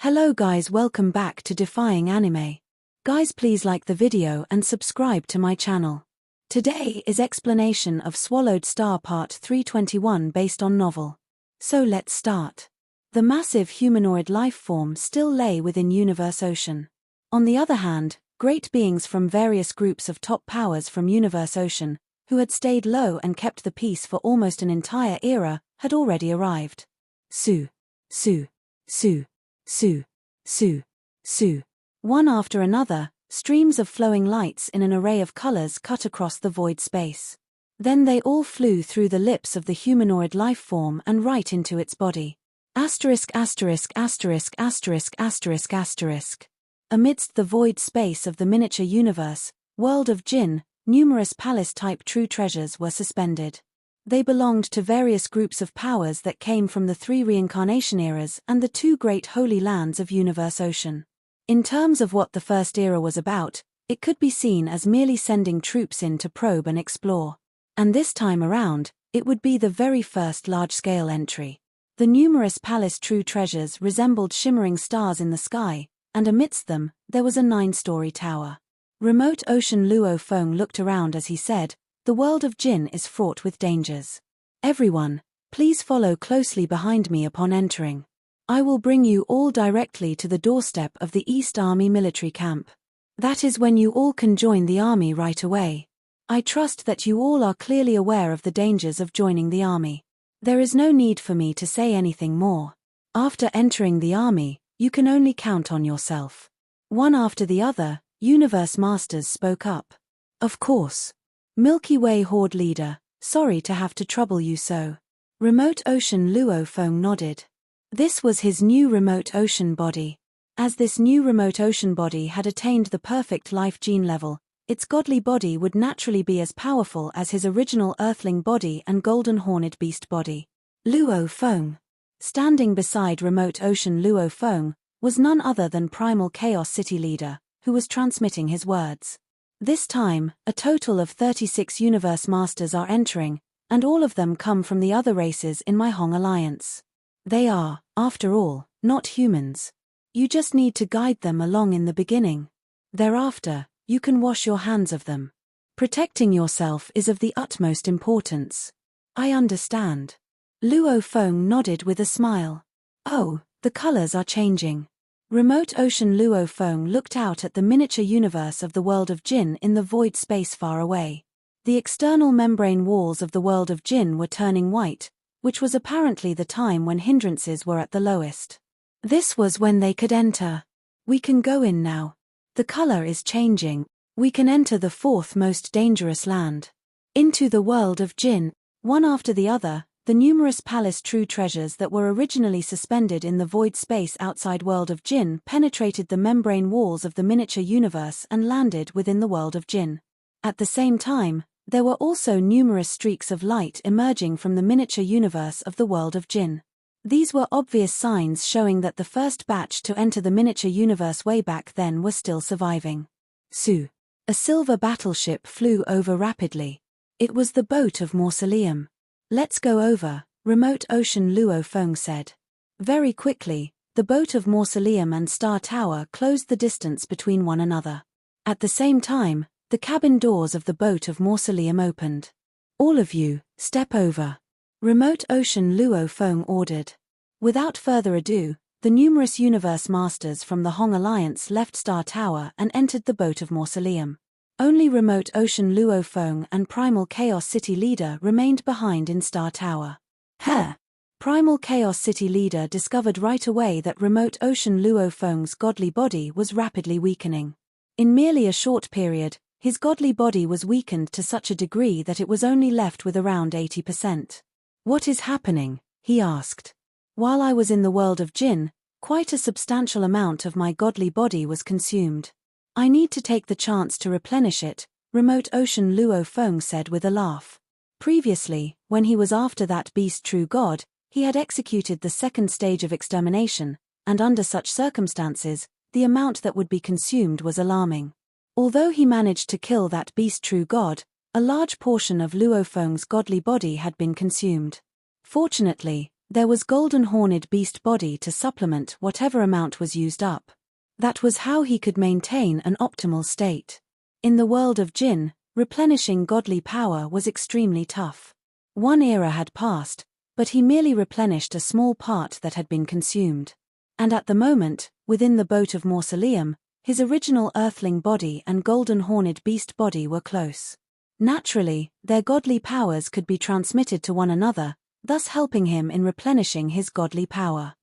Hello guys, welcome back to Defying Anime. Guys, please like the video and subscribe to my channel. Today is explanation of Swallowed Star Part 321 based on novel. So let's start. The massive humanoid life form still lay within Universe Ocean. On the other hand, great beings from various groups of top powers from Universe Ocean, who had stayed low and kept the peace for almost an entire era, had already arrived. Su. One after another, streams of flowing lights in an array of colors cut across the void space. Then they all flew through the lips of the humanoid life form and right into its body. Amidst the void space of the miniature universe, world of Jinn, numerous palace-type true treasures were suspended. They belonged to various groups of powers that came from the 3 reincarnation eras and the 2 great holy lands of Universe Ocean. In terms of what the first era was about, it could be seen as merely sending troops in to probe and explore. And this time around, it would be the very first large-scale entry. The numerous palace true treasures resembled shimmering stars in the sky, and amidst them, there was a 9-story tower. Remote Ocean Luo Feng looked around as he said, "The world of Jinn is fraught with dangers. Everyone, please follow closely behind me upon entering. I will bring you all directly to the doorstep of the East Army military camp. That is when you all can join the army right away. I trust that you all are clearly aware of the dangers of joining the army. There is no need for me to say anything more. After entering the army, you can only count on yourself." One after the other, Universe Masters spoke up. "Of course. Milky Way Horde Leader, sorry to have to trouble you so." Remote Ocean Luo Feng nodded. This was his new Remote Ocean body. As this new Remote Ocean body had attained the perfect life gene level, its godly body would naturally be as powerful as his original Earthling body and Golden Horned Beast body. Luo Feng. Standing beside Remote Ocean Luo Feng was none other than Primal Chaos City Leader, who was transmitting his words. This time, a total of 36 Universe Masters are entering, and all of them come from the other races in my Hong Alliance. They are, after all, not humans. You just need to guide them along in the beginning. Thereafter, you can wash your hands of them. Protecting yourself is of the utmost importance. I understand. Luo Feng nodded with a smile. Oh, the colors are changing. Remote Ocean Luo Feng looked out at the miniature universe of the world of Jinn in the void space far away. The external membrane walls of the world of Jinn were turning white, which was apparently the time when hindrances were at the lowest. This was when they could enter. "We can go in now. The color is changing. We can enter the 4th most dangerous land. Into the world of Jinn." One after the other, the numerous palace true treasures that were originally suspended in the void space outside world of Jinn penetrated the membrane walls of the miniature universe and landed within the world of Jinn. At the same time, there were also numerous streaks of light emerging from the miniature universe of the world of Jinn. These were obvious signs showing that the first batch to enter the miniature universe way back then were still surviving. Su. A silver battleship flew over rapidly. It was the boat of Mausoleum. "Let's go over," Remote Ocean Luo Feng said. Very quickly, the boat of Mausoleum and Star Tower closed the distance between one another. At the same time, the cabin doors of the boat of Mausoleum opened. "All of you, step over," Remote Ocean Luo Feng ordered. Without further ado, the numerous Universe Masters from the Hong Alliance left Star Tower and entered the boat of Mausoleum. Only Remote Ocean Luo Feng and Primal Chaos City Leader remained behind in Star Tower. Primal Chaos City Leader discovered right away that Remote Ocean Luo Feng's godly body was rapidly weakening. In merely a short period, his godly body was weakened to such a degree that it was only left with around 80%. "What is happening?" he asked. "While I was in the world of Jinn, quite a substantial amount of my godly body was consumed. I need to take the chance to replenish it," Remote Ocean Luo Feng said with a laugh. Previously, when he was after that beast true god, he had executed the 2nd stage of extermination, and under such circumstances, the amount that would be consumed was alarming. Although he managed to kill that beast true god, a large portion of Luo Feng's godly body had been consumed. Fortunately, There was golden horned beast body to supplement whatever amount was used up. That was how he could maintain an optimal state. In the world of Jinn, replenishing godly power was extremely tough. One era had passed, but he merely replenished a small part that had been consumed. And at the moment, within the boat of mausoleum, his original earthling body and golden horned beast body were close. Naturally, their godly powers could be transmitted to one another, thus helping him in replenishing his godly power.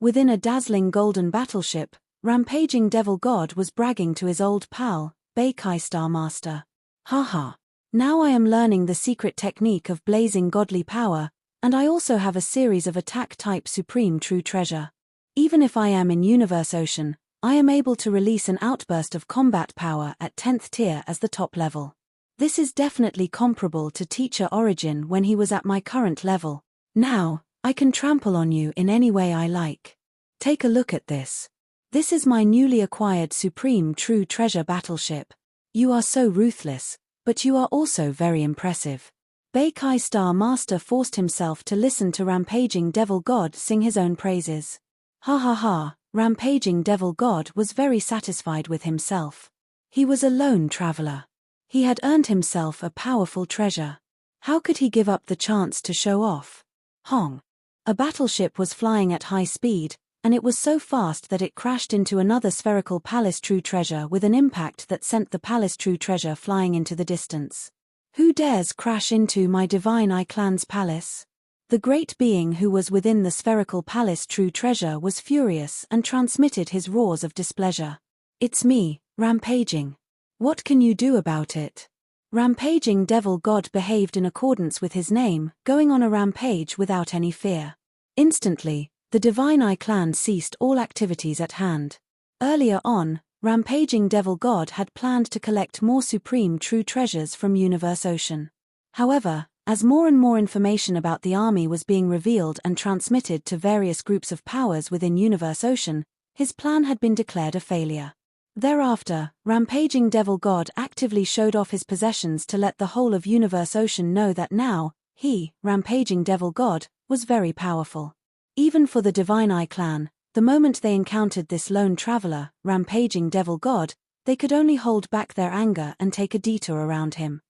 Within a dazzling golden battleship, rampaging devil god was bragging to his old pal, Beikai Star Master. Haha. Now I am learning the secret technique of blazing godly power, and I also have a series of attack-type supreme true treasure. Even if I am in Universe Ocean, I am able to release an outburst of combat power at 10th tier as the top level. This is definitely comparable to Teacher Origin when he was at my current level. Now, I can trample on you in any way I like. Take a look at this. This is my newly acquired supreme true treasure battleship. You are so ruthless, but you are also very impressive. Beikai Star Master forced himself to listen to Rampaging Devil God sing his own praises. Ha ha ha, Rampaging Devil God was very satisfied with himself. He was a lone traveler. He had earned himself a powerful treasure. How could he give up the chance to show off? Hong. A battleship was flying at high speed, and it was so fast that it crashed into another spherical palace true treasure with an impact that sent the palace true treasure flying into the distance. Who dares crash into my Divine Eye Clan's palace? The great being who was within the spherical palace true treasure was furious and transmitted his roars of displeasure. It's me, Rampaging. What can you do about it? Rampaging Devil God behaved in accordance with his name, going on a rampage without any fear. Instantly, the Divine Eye Clan ceased all activities at hand. Earlier on, Rampaging Devil God had planned to collect more supreme true treasures from Universe Ocean. However, as more and more information about the army was being revealed and transmitted to various groups of powers within Universe Ocean, his plan had been declared a failure. Thereafter, Rampaging Devil God actively showed off his possessions to let the whole of Universe Ocean know that now, he, Rampaging Devil God, was very powerful. Even for the Divine Eye Clan, the moment they encountered this lone traveler, Rampaging Devil God, they could only hold back their anger and take a detour around him.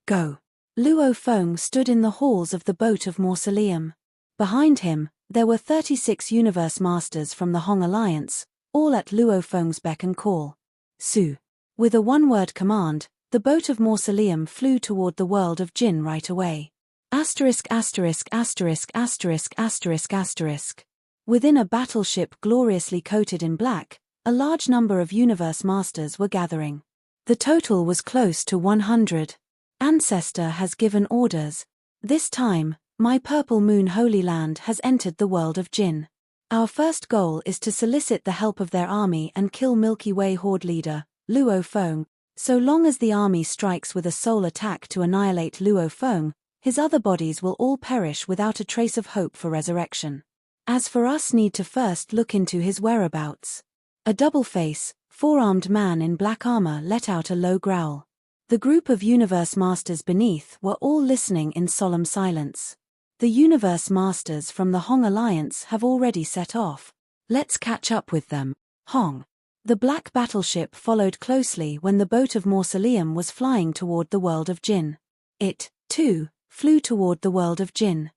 Go. Luo Feng stood in the halls of the boat of mausoleum. Behind him, there were 36 Universe Masters from the Hong Alliance, all at Luo Feng's beck and call. Su. With a one-word command, the boat of mausoleum flew toward the world of Jinn right away. Within a battleship gloriously coated in black, a large number of Universe Masters were gathering. The total was close to 100. Ancestor has given orders. This time, my Purple Moon Holy Land has entered the world of Jinn. Our first goal is to solicit the help of their army and kill Milky Way Horde leader, Luo Feng. So long as the army strikes with a soul attack to annihilate Luo Feng, his other bodies will all perish without a trace of hope for resurrection. As for us, need to first look into his whereabouts. A double-face, four-armed man in black armor let out a low growl. The group of Universe Masters beneath were all listening in solemn silence. The Universe Masters from the Hong Alliance have already set off. Let's catch up with them. Hong. The black battleship followed closely when the boat of mausoleum was flying toward the world of Jinn. It, too, flew toward the world of Jinn.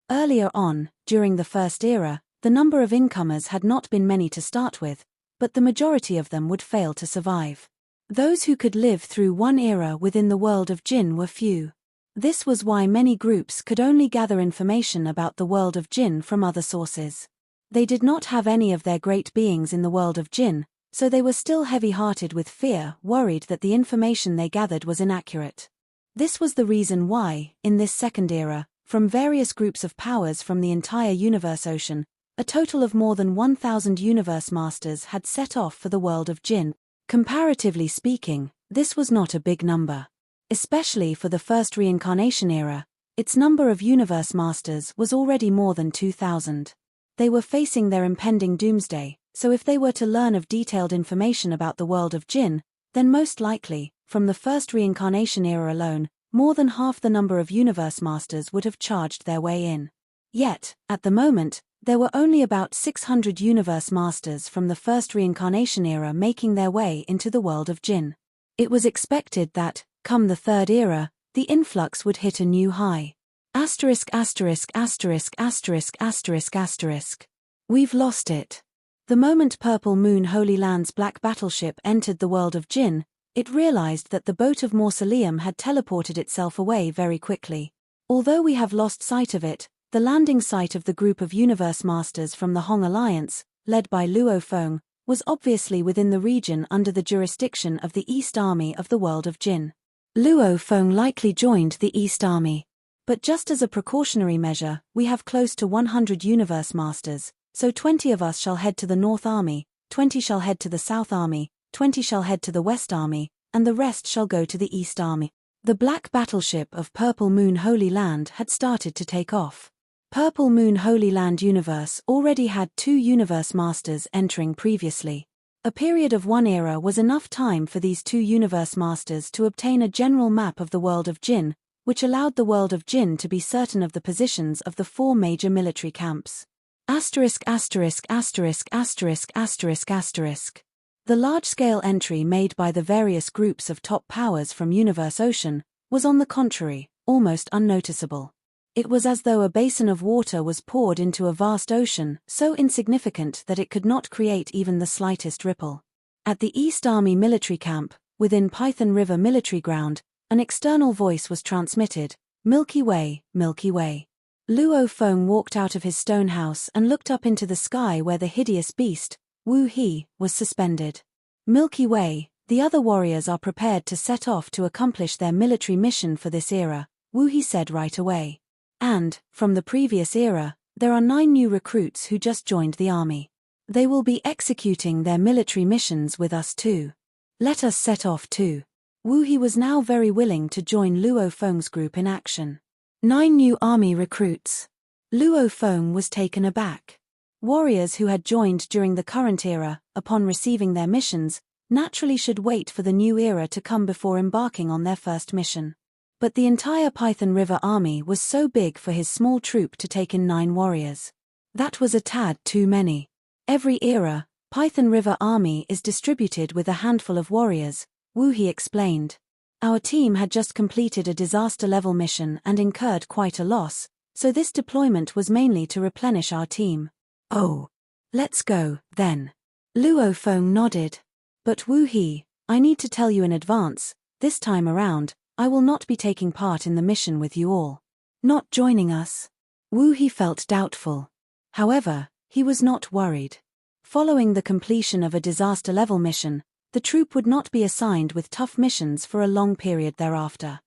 Earlier on, during the First Era, the number of incomers had not been many to start with, but the majority of them would fail to survive. Those who could live through one era within the world of Jinn were few. This was why many groups could only gather information about the world of Jinn from other sources. They did not have any of their great beings in the world of Jinn, so they were still heavy-hearted with fear, worried that the information they gathered was inaccurate. This was the reason why, in this second era, from various groups of powers from the entire Universe Ocean, a total of more than 1,000 Universe Masters had set off for the world of Jinn. Comparatively speaking, this was not a big number. Especially for the first reincarnation era, its number of Universe Masters was already more than 2,000. They were facing their impending doomsday, so if they were to learn of detailed information about the world of Jinn, then most likely, from the first reincarnation era alone, more than half the number of universe masters would have charged their way in. Yet, at the moment, there were only about 600 universe masters from the first reincarnation era making their way into the world of Jinn. It was expected that, come the third era, the influx would hit a new high. Asterisk asterisk asterisk asterisk asterisk asterisk. We've lost it. The moment Purple Moon Holy Land's black battleship entered the world of Jinn, it realized that the boat of Mausoleum had teleported itself away very quickly. Although we have lost sight of it, the landing site of the group of universe masters from the Hong Alliance, led by Luo Feng, was obviously within the region under the jurisdiction of the East Army of the world of Jinn. Luo Feng likely joined the East Army. But just as a precautionary measure, we have close to 100 universe masters, so 20 of us shall head to the North Army, 20 shall head to the South Army, 20 shall head to the West Army, and the rest shall go to the East Army. The black battleship of Purple Moon Holy Land had started to take off. Purple Moon Holy Land Universe already had 2 universe masters entering previously. A period of 1 era was enough time for these 2 universe masters to obtain a general map of the world of Jinn, which allowed the world of Jinn to be certain of the positions of the 4 major military camps. Asterisk asterisk asterisk asterisk asterisk asterisk. The large-scale entry made by the various groups of top powers from Universe Ocean was, on the contrary, almost unnoticeable. It was as though a basin of water was poured into a vast ocean, so insignificant that it could not create even the slightest ripple. At the East Army military camp, within Python River military ground, an external voice was transmitted, "Milky Way, Milky Way." Luo Feng walked out of his stone house and looked up into the sky where the hideous beast, Wu He, was suspended. "Milky Way, the other warriors are prepared to set off to accomplish their military mission for this era," Wu He said right away. "And, from the previous era, there are 9 new recruits who just joined the army. They will be executing their military missions with us too. Let us set off too." Wu He was now very willing to join Luo Feng's group in action. 9 new army recruits. Luo Feng was taken aback. Warriors who had joined during the current era, upon receiving their missions, naturally should wait for the new era to come before embarking on their first mission. But the entire Python River army was so big for his small troop to take in 9 warriors. That was a tad too many. Every era, Python River army is distributed with a handful of warriors, Wu He explained. Our team had just completed a disaster-level mission and incurred quite a loss, so this deployment was mainly to replenish our team. "Oh. Let's go, then." Luo Feng nodded. "But Wu He, I need to tell you in advance, this time around, I will not be taking part in the mission with you all." "Not joining us?" Wu He felt doubtful. However, he was not worried. Following the completion of a disaster-level mission, the troop would not be assigned with tough missions for a long period thereafter.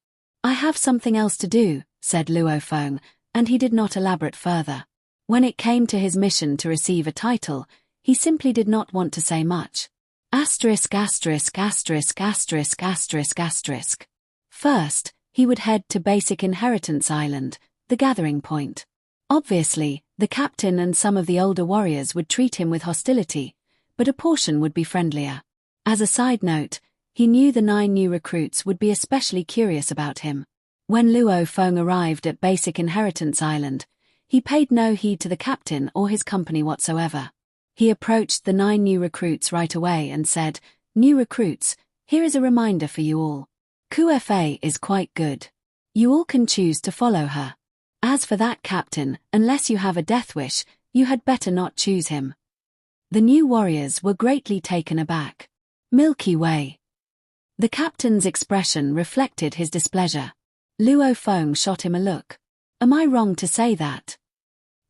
"I have something else to do," said Luo Feng, and he did not elaborate further. When it came to his mission to receive a title, he simply did not want to say much. Asterisk asterisk asterisk asterisk asterisk asterisk. First, he would head to Basic Inheritance Island, the gathering point. Obviously, the captain and some of the older warriors would treat him with hostility, but a portion would be friendlier. As a side note, he knew the 9 new recruits would be especially curious about him. When Luo Feng arrived at Basic Inheritance Island, he paid no heed to the captain or his company whatsoever. He approached the 9 new recruits right away and said, "New recruits, here is a reminder for you all. QFA is quite good. You all can choose to follow her. As for that captain, unless you have a death wish, you had better not choose him." The new warriors were greatly taken aback. "Milky Way." The captain's expression reflected his displeasure. Luo Feng shot him a look. "Am I wrong to say that?"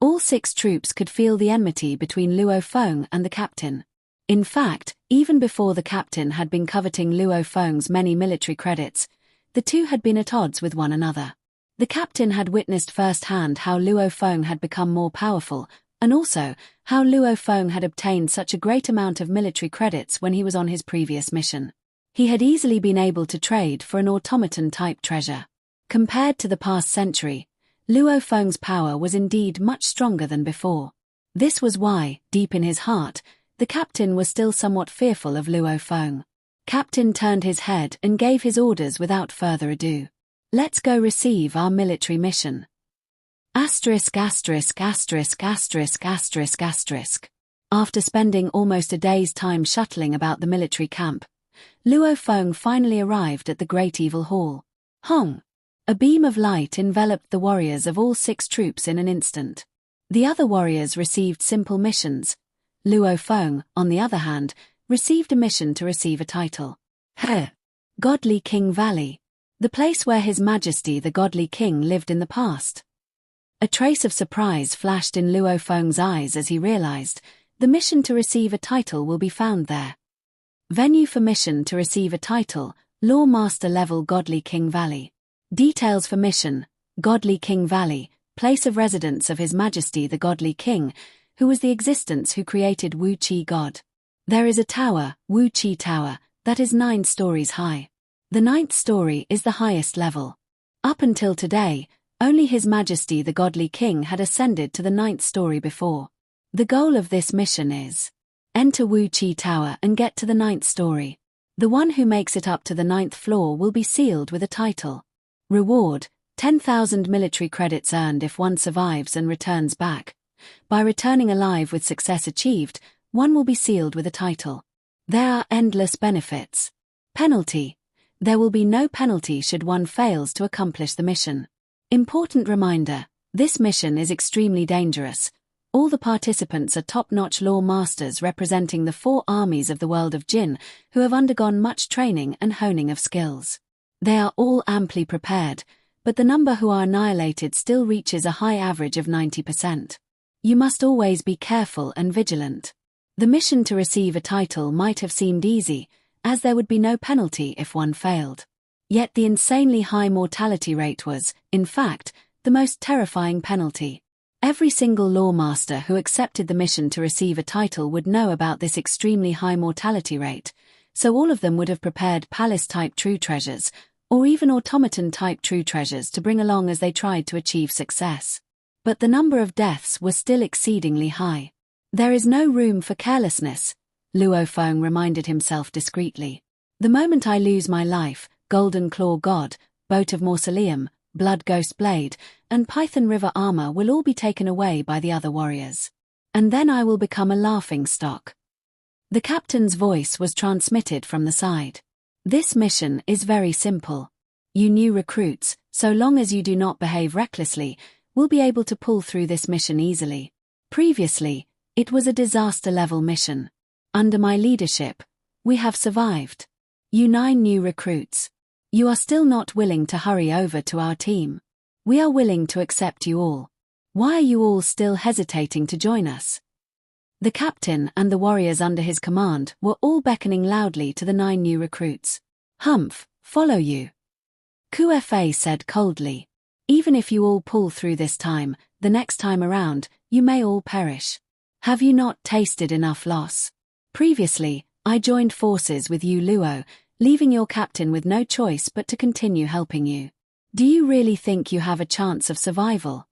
All 6 troops could feel the enmity between Luo Feng and the captain. In fact, even before the captain had been coveting Luo Feng's many military credits, the two had been at odds with one another. The captain had witnessed firsthand how Luo Feng had become more powerful, and also how Luo Feng had obtained such a great amount of military credits when he was on his previous mission. He had easily been able to trade for an automaton-type treasure. Compared to the past century, Luo Feng's power was indeed much stronger than before. This was why, deep in his heart, The captain was still somewhat fearful of Luo Feng. Captain turned his head and gave his orders without further ado. Let's go receive our military mission. Asterisk asterisk asterisk asterisk asterisk asterisk. After spending almost a day's time shuttling about the military camp, Luo Feng finally arrived at the Great Evil Hall. Hong! A beam of light enveloped the warriors of all 6 troops in an instant. The other warriors received simple missions. Luo Feng, on the other hand, received a mission to receive a title. Godly King Valley. The place where His Majesty the Godly King lived in the past. A trace of surprise flashed in Luo Feng's eyes as he realized the mission to receive a title will be found there. Venue for mission to receive a title, Law Master level Godly King Valley. Details for mission, Godly King Valley, place of residence of His Majesty the Godly King, who was the existence who created Wu Qi God. There is a tower, Wu Qi Tower, that is 9 stories high. The 9th story is the highest level. Up until today, only His Majesty the Godly King had ascended to the 9th story before. The goal of this mission is enter Wu Qi Tower and get to the 9th story. The one who makes it up to the 9th floor will be sealed with a title. Reward, 10,000 military credits earned if one survives and returns back. By returning alive with success achieved, one will be sealed with a title. There are endless benefits. Penalty. There will be no penalty should one fails to accomplish the mission. Important reminder, this mission is extremely dangerous. All the participants are top-notch law masters representing the 4 armies of the world of Jin who have undergone much training and honing of skills. They are all amply prepared, but the number who are annihilated still reaches a high average of 90%. You must always be careful and vigilant. The mission to receive a title might have seemed easy, as there would be no penalty if one failed. Yet the insanely high mortality rate was, in fact, the most terrifying penalty. Every single lawmaster who accepted the mission to receive a title would know about this extremely high mortality rate, so all of them would have prepared palace-type true treasures, or even automaton-type true treasures to bring along as they tried to achieve success. But the number of deaths was still exceedingly high. There is no room for carelessness, Luo Feng reminded himself discreetly. The moment I lose my life, Golden Claw God, Boat of Mausoleum, Blood Ghost Blade, and Python River Armor will all be taken away by the other warriors. And then I will become a laughing stock. The captain's voice was transmitted from the side. This mission is very simple. You new recruits, so long as you do not behave recklessly, will be able to pull through this mission easily. Previously, it was a disaster-level mission. Under my leadership, we have survived. You 9 new recruits. You are still not willing to hurry over to our team. We are willing to accept you all. Why are you all still hesitating to join us? The captain and the warriors under his command were all beckoning loudly to the 9 new recruits. Humph, follow you. Kufa said coldly. Even if you all pull through this time, the next time around, you may all perish. Have you not tasted enough loss? Previously, I joined forces with you Luo, leaving your captain with no choice but to continue helping you. Do you really think you have a chance of survival?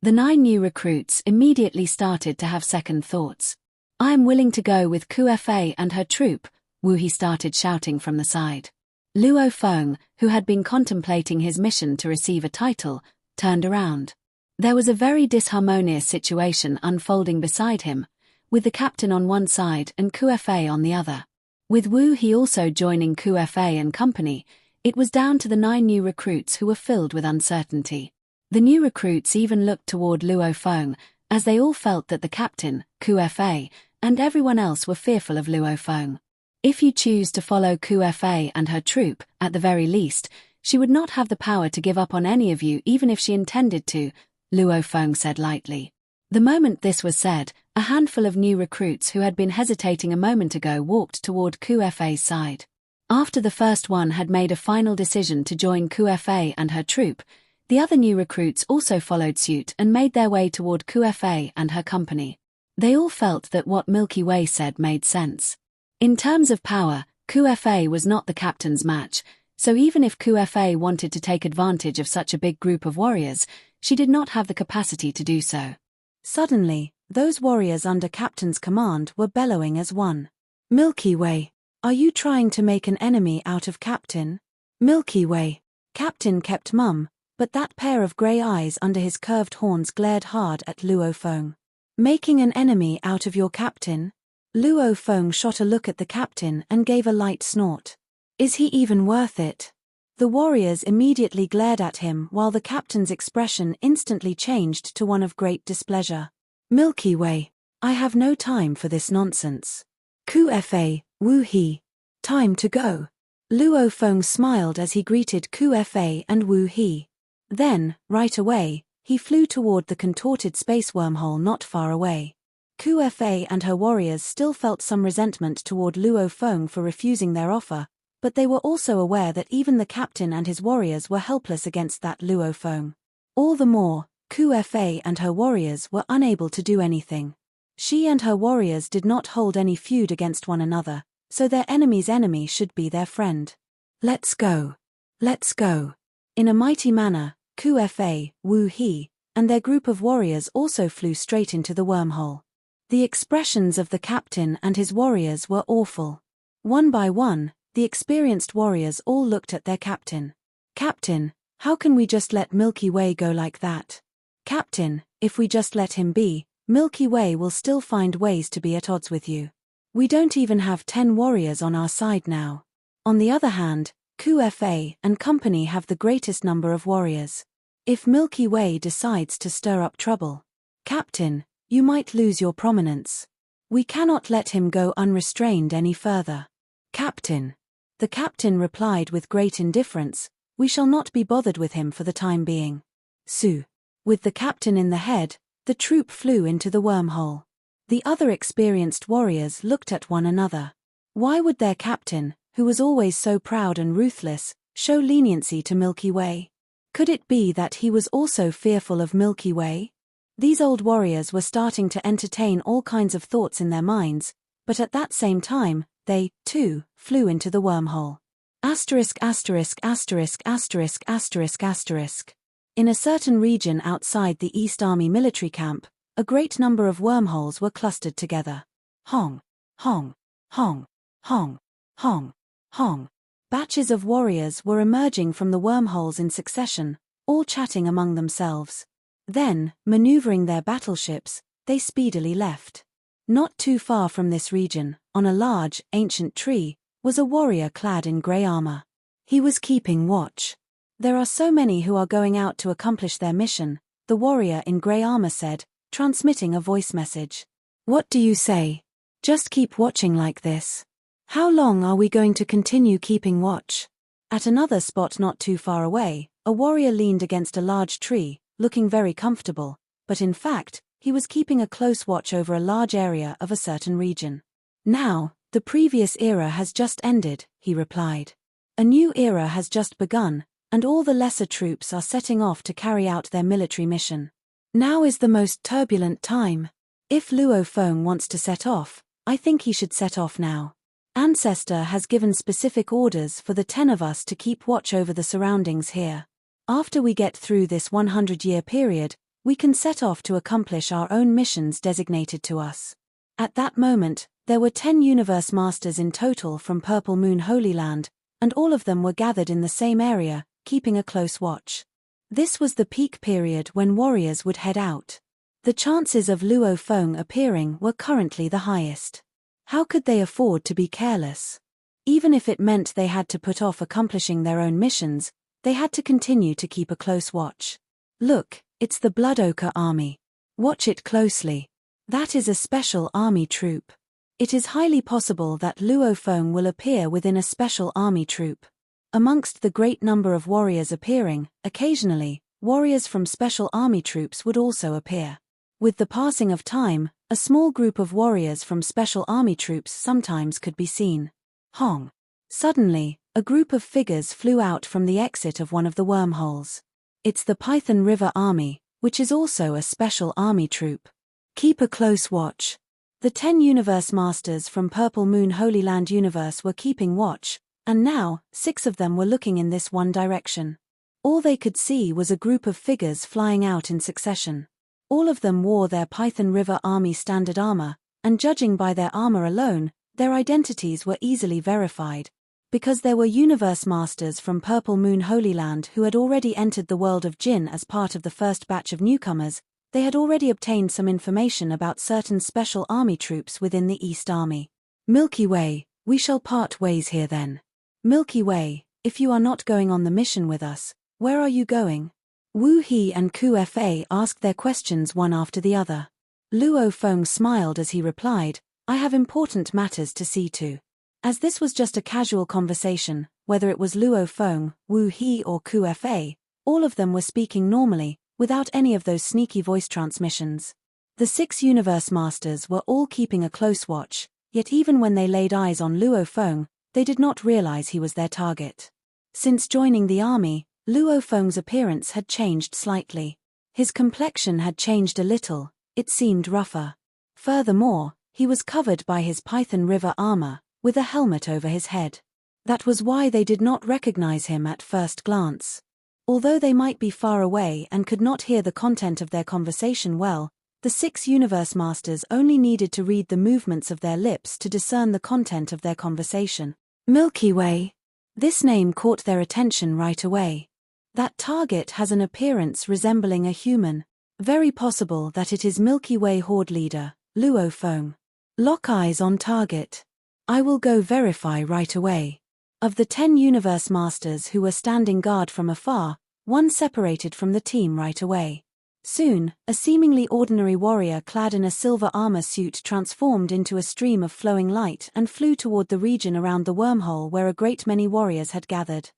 The 9 new recruits immediately started to have second thoughts. I am willing to go with Kufa and her troop, Wu He started shouting from the side. Luo Feng, who had been contemplating his mission to receive a title, turned around. There was a very disharmonious situation unfolding beside him, with the captain on one side and Kufa on the other. With Wu He also joining Kufa and company, it was down to the 9 new recruits who were filled with uncertainty. The new recruits even looked toward Luo Feng, as they all felt that the captain, Kufa, and everyone else were fearful of Luo Feng. If you choose to follow Kufa and her troop, at the very least, she would not have the power to give up on any of you even if she intended to, Luo Feng said lightly. The moment this was said, a handful of new recruits who had been hesitating a moment ago walked toward Kufa's side. After the first one had made a final decision to join Kufa and her troop, the other new recruits also followed suit and made their way toward Kufa and her company. They all felt that what Milky Way said made sense. In terms of power, Kufa was not the captain's match, so even if Kufa wanted to take advantage of such a big group of warriors, she did not have the capacity to do so. Suddenly, Those warriors under Captain's command were bellowing as one. Milky Way, are you trying to make an enemy out of Captain? Milky Way. Captain kept mum, but that pair of grey eyes under his curved horns glared hard at Luo Feng. Making an enemy out of your captain? Luo Feng shot a look at the captain and gave a light snort. Is he even worth it? The warriors immediately glared at him while the captain's expression instantly changed to one of great displeasure. Milky Way, I have no time for this nonsense. Ku Fa, Wu He. Time to go. Luo Feng smiled as he greeted Ku Fa and Wu He. Then, right away, he flew toward the contorted space wormhole not far away. Ku Fa and her warriors still felt some resentment toward Luo Feng for refusing their offer, but they were also aware that even the captain and his warriors were helpless against that Luo Feng. All the more, Ku Fa and her warriors were unable to do anything. She and her warriors did not hold any feud against one another, so their enemy's enemy should be their friend. Let's go. Let's go. In a mighty manner, Ku Fa, Wu He, and their group of warriors also flew straight into the wormhole. The expressions of the captain and his warriors were awful. One by one, the experienced warriors all looked at their captain. Captain, how can we just let Milky Way go like that? Captain, if we just let him be, Milky Way will still find ways to be at odds with you. We don't even have 10 warriors on our side now. On the other hand, Ku Fa and company have the greatest number of warriors. If Milky Way decides to stir up trouble, Captain, you might lose your prominence. We cannot let him go unrestrained any further. Captain. The captain replied with great indifference, we shall not be bothered with him for the time being. Su. With the captain in the head, the troop flew into the wormhole. The other experienced warriors looked at one another. Why would their captain, who was always so proud and ruthless, show leniency to Milky Way? Could it be that he was also fearful of Milky Way? These old warriors were starting to entertain all kinds of thoughts in their minds, but at that same time, they, too, flew into the wormhole. Asterisk asterisk asterisk asterisk asterisk asterisk. In a certain region outside the East Army military camp, a great number of wormholes were clustered together. Hong, hong, hong, hong, hong, hong. Batches of warriors were emerging from the wormholes in succession, all chatting among themselves. Then, maneuvering their battleships, they speedily left. Not too far from this region, on a large, ancient tree, was a warrior clad in grey armor. He was keeping watch. There are so many who are going out to accomplish their mission, the warrior in grey armor said, transmitting a voice message. What do you say? Just keep watching like this. How long are we going to continue keeping watch? At another spot not too far away, a warrior leaned against a large tree, looking very comfortable, but in fact, he was keeping a close watch over a large area of a certain region. Now, the previous era has just ended, he replied. A new era has just begun, and all the lesser troops are setting off to carry out their military mission. Now is the most turbulent time. If Luo Feng wants to set off, I think he should set off now. Ancestor has given specific orders for the 10 of us to keep watch over the surroundings here. After we get through this 100-year period, we can set off to accomplish our own missions designated to us. At that moment, there were 10 universe masters in total from Purple Moon Holy Land, and all of them were gathered in the same area, keeping a close watch. This was the peak period when warriors would head out. The chances of Luo Feng appearing were currently the highest. How could they afford to be careless? Even if it meant they had to put off accomplishing their own missions, they had to continue to keep a close watch. Look, it's the Blood Ochre Army. Watch it closely. That is a special army troop. It is highly possible that Luo Feng will appear within a special army troop. Amongst the great number of warriors appearing, occasionally, warriors from special army troops would also appear. With the passing of time, a small group of warriors from special army troops sometimes could be seen. Hong. Suddenly, a group of figures flew out from the exit of one of the wormholes. It's the Python River Army, which is also a special army troop. Keep a close watch. The 10 Universe Masters from Purple Moon Holy Land Universe were keeping watch, and now, 6 of them were looking in this one direction. All they could see was a group of figures flying out in succession. All of them wore their Python River Army standard armor, and judging by their armor alone, their identities were easily verified. Because there were Universe Masters from Purple Moon Holy Land who had already entered the world of Jinn as part of the first batch of newcomers, they had already obtained some information about certain special army troops within the East Army. Milky Way, we shall part ways here then. Milky Way, if you are not going on the mission with us, where are you going? Wu He and Ku Fa asked their questions one after the other. Luo Feng smiled as he replied, I have important matters to see to. As this was just a casual conversation, whether it was Luo Feng, Wu He or Ku Fa, all of them were speaking normally, without any of those sneaky voice transmissions. The 6 Universe Masters were all keeping a close watch, yet even when they laid eyes on Luo Feng, they did not realize he was their target. Since joining the army, Luo Feng's appearance had changed slightly. His complexion had changed a little, it seemed rougher. Furthermore, he was covered by his Python River armor, with a helmet over his head. That was why they did not recognize him at first glance. Although they might be far away and could not hear the content of their conversation well, the 6 Universe Masters only needed to read the movements of their lips to discern the content of their conversation. Milky Way. This name caught their attention right away. That target has an appearance resembling a human. Very possible that it is Milky Way Horde leader, Luo Feng. Lock eyes on target. I will go verify right away. Of the 10 Universe Masters who were standing guard from afar, one separated from the team right away. Soon, a seemingly ordinary warrior clad in a silver armor suit transformed into a stream of flowing light and flew toward the region around the wormhole where a great many warriors had gathered.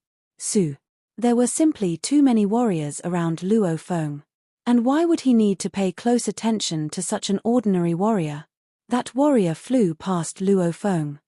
There were simply too many warriors around Luo Feng. And why would he need to pay close attention to such an ordinary warrior? That warrior flew past Luo Feng.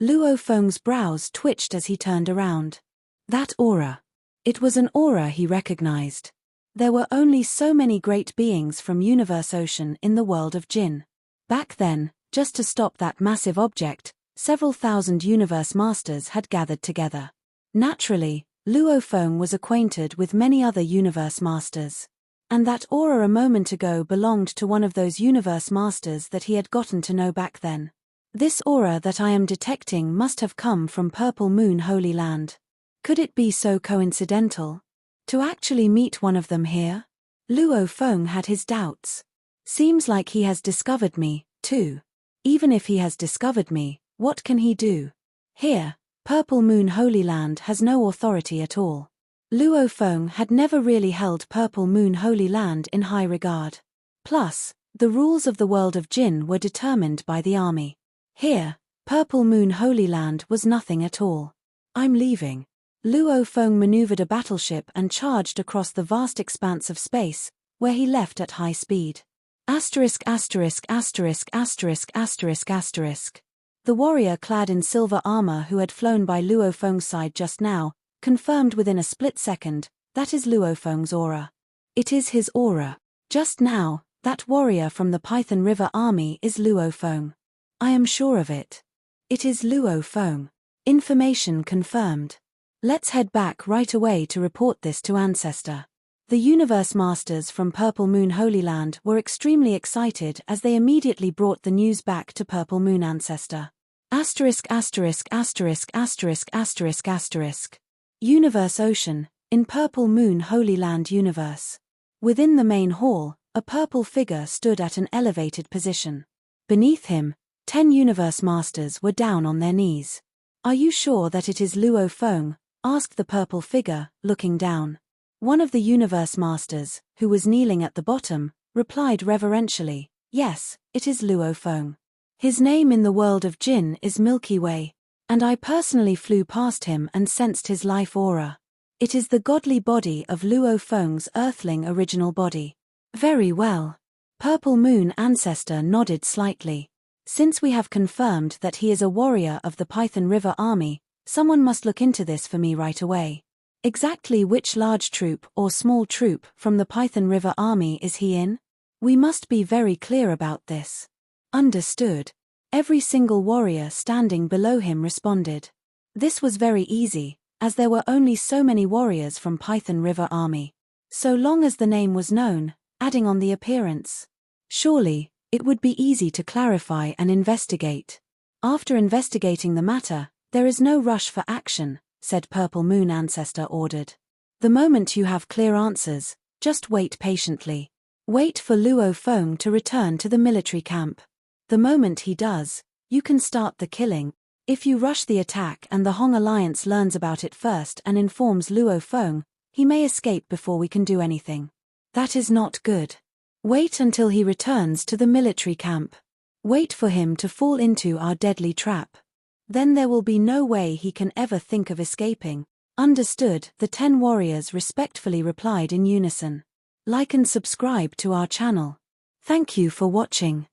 Luo Feng's brows twitched as he turned around. That aura. It was an aura he recognized. There were only so many great beings from Universe Ocean in the world of Jinn. Back then, just to stop that massive object, several thousand Universe Masters had gathered together. Naturally, Luo Feng was acquainted with many other Universe Masters. And that aura a moment ago belonged to one of those Universe Masters that he had gotten to know back then. This aura that I am detecting must have come from Purple Moon Holy Land. Could it be so coincidental? To actually meet one of them here? Luo Feng had his doubts. Seems like he has discovered me, too. Even if he has discovered me, what can he do? Here, Purple Moon Holy Land has no authority at all. Luo Feng had never really held Purple Moon Holy Land in high regard. Plus, the rules of the world of Jinn were determined by the army. Here, Purple Moon Holy Land was nothing at all. I'm leaving. Luo Feng maneuvered a battleship and charged across the vast expanse of space, where he left at high speed. The warrior clad in silver armor who had flown by Luo Feng's side just now, confirmed within a split second, that is Luo Feng's aura. It is his aura. Just now, that warrior from the Python River Army is Luo Feng. I am sure of it. It is Luo Feng. Information confirmed. Let's head back right away to report this to Ancestor. The Universe Masters from Purple Moon Holy Land were extremely excited as they immediately brought the news back to Purple Moon Ancestor. Universe Ocean, in Purple Moon Holy Land Universe. Within the main hall, a purple figure stood at an elevated position. Beneath him, 10 Universe Masters were down on their knees. Are you sure that it is Luo Feng? Asked the purple figure, looking down. One of the Universe Masters, who was kneeling at the bottom, replied reverentially, yes, it is Luo Feng. His name in the world of Jinn is Milky Way, and I personally flew past him and sensed his life aura. It is the godly body of Luo Feng's earthling original body. Very well. Purple Moon Ancestor nodded slightly. Since we have confirmed that he is a warrior of the Python River Army, someone must look into this for me right away. Exactly which large troop or small troop from the Python River Army is he in? We must be very clear about this. Understood. Every single warrior standing below him responded. This was very easy, as there were only so many warriors from Python River Army. So long as the name was known, adding on the appearance. Surely, it would be easy to clarify and investigate. After investigating the matter, there is no rush for action, said Purple Moon Ancestor ordered. The moment you have clear answers, just wait patiently. Wait for Luo Feng to return to the military camp. The moment he does, you can start the killing. If you rush the attack and the Hong Alliance learns about it first and informs Luo Feng, he may escape before we can do anything. That is not good. Wait until he returns to the military camp. Wait for him to fall into our deadly trap. Then there will be no way he can ever think of escaping. Understood, the 10 warriors respectfully replied in unison. Like and subscribe to our channel. Thank you for watching.